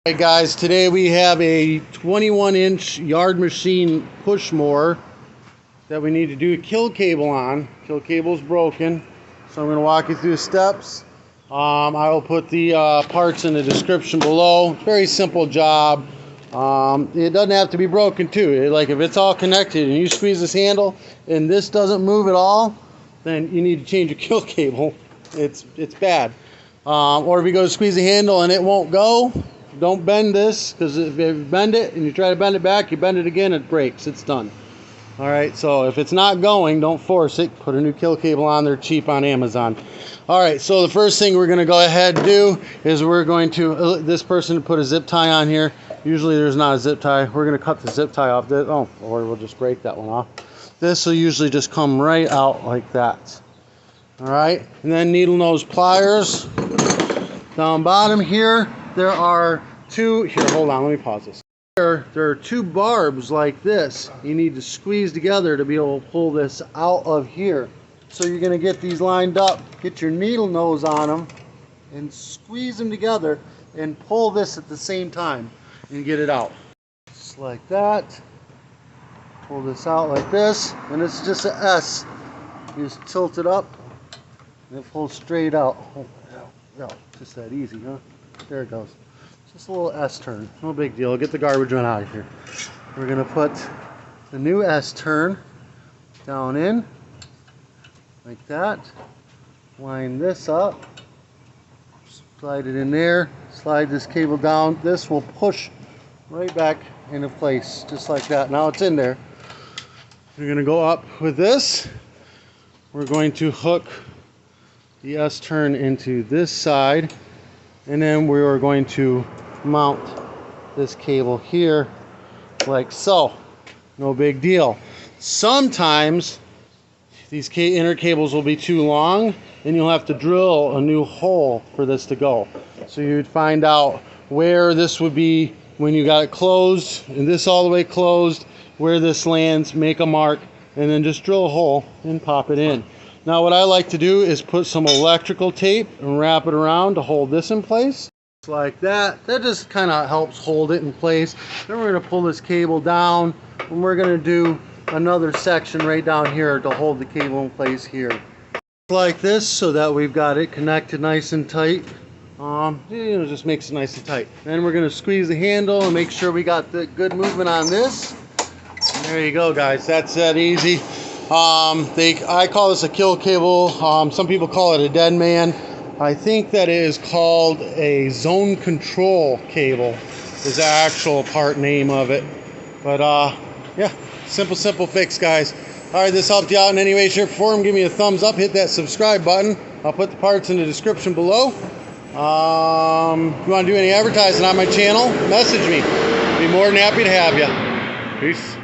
Hey guys, today we have a 21-inch yard machine push mower that we need to do a kill cable on. Kill cable's broken, so I'm going to walk you through the steps. I will put the parts in the description below. Very simple job. It doesn't have to be broken too. Like if it's all connected and you squeeze this handle and this doesn't move at all, then you need to change your kill cable. It's bad. Or if you go to squeeze the handle and it won't go, don't bend this, because if you bend it and you try to bend it back, you bend it again, it breaks. It's done. Alright, so if it's not going, don't force it. Put a new kill cable on. They're cheap on Amazon. Alright, so the first thing we're going to go ahead and do is we're going to, this person put a zip tie on here. Usually there's not a zip tie. We're going to cut the zip tie off. Oh, or we'll just break that one off. This will usually just come right out like that. Alright, and then needle nose pliers. Down bottom here, there are two, hold on, let me pause this. There are two barbs like this. You need to squeeze together to be able to pull this out of here. So you're going to get these lined up, get your needle nose on them, and squeeze them together and pull this at the same time and get it out. Just like that. Pull this out like this, and it's just an S. You just tilt it up and it pulls straight out. Oh, just that easy, huh? There it goes. Just a little S turn. No big deal. Get the garbage run out of here. We're going to put the new S turn down in like that. Line this up. Slide it in there. Slide this cable down. This will push right back into place just like that. Now it's in there. We're going to go up with this. We're going to hook the S turn into this side, and then we are going to mount this cable here like so. No big deal. Sometimes these inner cables will be too long and you'll have to drill a new hole for this to go. So you'd find out where this would be when you got it closed, and this all the way closed, where this lands, make a mark, and then just drill a hole and pop it in. Now what I like to do is put some electrical tape and wrap it around to hold this in place. Just like that. That just kind of helps hold it in place. Then we're going to pull this cable down, and we're going to do another section right down here to hold the cable in place here. Like this, so that we've got it connected nice and tight. Just makes it nice and tight. Then we're going to squeeze the handle and make sure we got the good movement on this. And there you go, guys. That's that easy. I call this a kill cable. Some people call it a deadman. I think that it is called a zone control cable is the actual part name of it. But yeah, simple fix, guys. Alright, this helped you out in any way, shape, or form. Give me a thumbs up, hit that subscribe button. I'll put the parts in the description below. If you want to do any advertising on my channel, message me. I'd be more than happy to have you. Peace.